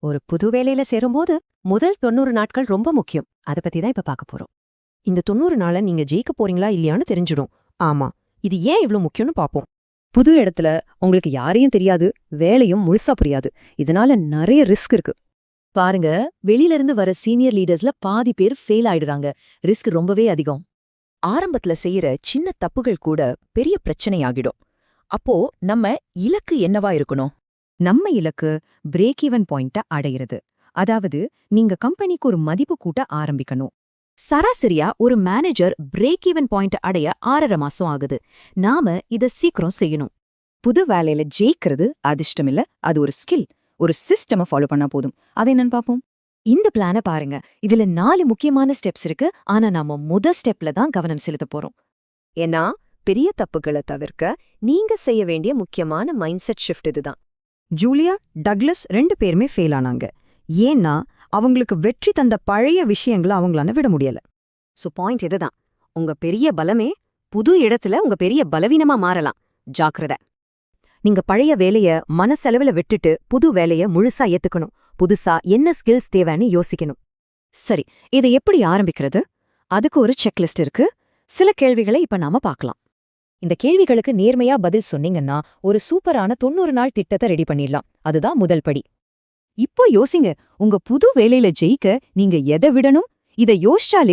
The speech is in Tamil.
ஒரு புது வேலையில சேரும்போது முதல் 90 நாட்கள் ரொம்ப முக்கியம். அத பத்தி தான் இப்ப பார்க்க போறோம். இந்த 90 நாள நீங்க ஜெயிக்க போறீங்களா இல்லையான்னு தெரிஞ்சிடும். ஆமா, இது ஏன் இவ்ளோ முக்கியம்னு பாப்போம். புது இடத்துல உங்களுக்கு யாரையும் தெரியாது, வேலையும் முழுசா புரியாது. இதனால நிறைய ரிஸ்க் இருக்கு. பாருங்க, வெளியில இருந்து வர சீனியர் லீடர்ஸ்ல பாதி பேர் ஃபெயில் ஆயிடுறாங்க. ரிஸ்க் ரொம்பவே அதிகம். ஆரம்பத்துல செய்யற சின்ன தப்புகள் கூட பெரிய பிரச்சனையாகிடும். அப்போ நம்ம இலக்கு என்னவா இருக்கணும்? நம்ம இலக்கு பிரேக் ஈவன் பாயிண்ட அடையிறது. அதாவது நீங்க கம்பெனிக்கு ஒரு மதிப்பு கூட்ட ஆரம்பிக்கணும். சராசரியா ஒரு மேனேஜர் பிரேக் ஈவன் பாயிண்ட் அடைய 6.5 மாசம் ஆகுது. நாம இத சீக்கிரம் செய்யணும். புது வேலையில ஜெயிக்கிறது அதிர்ஷ்டம் இல்ல, அது ஒரு ஸ்கில். ஒரு சிஸ்டம ஃபாலோ பண்ணா போதும். அதை என்னன்னு பாப்போம். இந்த பிளான பாருங்க. இதுல 4 முக்கியமான ஸ்டெப்ஸ் இருக்கு. ஆனா நாம ஸ்டெப்ல தான் கவனம் செலுத்த போறோம். ஏன்னா பெரிய தப்புகளை தவிர்க்க நீங்க செய்ய வேண்டிய முக்கியமான மைண்ட் செட் ஷிஃப்ட் இதுதான். ஜூலியா, டக்ளஸ் 2 பேருமே ஃபெயில் ஆனாங்க. ஏன்னா அவங்களுக்கு வெற்றி தந்த பழைய விஷயங்களை அவங்களால விட முடியல. சோ பாயிண்ட் இதுதான். உங்க பெரிய பலமே புது இடத்துல உங்க பெரிய பலவீனமா மாறலாம். ஜாக்கிரதை. நீங்க பழைய வேலைய மனசெலவுல விட்டுட்டு புது வேலைய முழுசா ஏத்துக்கணும். புதுசா என்ன ஸ்கில்ஸ் தேவைன்னு யோசிக்கணும். சரி, இதை எப்படி ஆரம்பிக்கிறது? அதுக்கு ஒரு செக்லிஸ்ட் இருக்கு. சில கேள்விகளை இப்ப நாம பார்க்கலாம். இந்த கேள்விகளுக்கு நேர்மையா பதில் சொன்னீங்கன்னா ஒரு சூப்பரான 90 நாள் திட்டத்தை ரெடி பண்ணிடலாம். அதுதான் முதல் படி. இப்போ யோசிங்க, உங்க புது வேலையில ஜெயிக்க நீங்க எதை விடணும்? இதை யோசிச்சாலே